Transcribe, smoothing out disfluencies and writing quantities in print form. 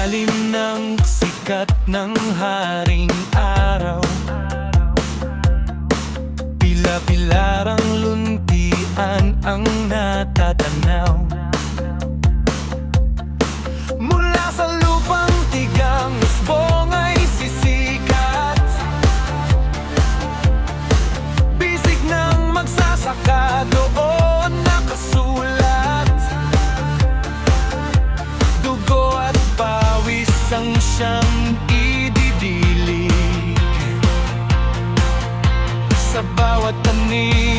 ilalim ng sikat ng haring araw, pila-pilarang luntian ang natatanaw. Mula sa lupang tigang usbong ay sisikat, bisig ng magsasaka doon nakasulat. Dugo at pawis ang siyang ididilig sa bawat tanim.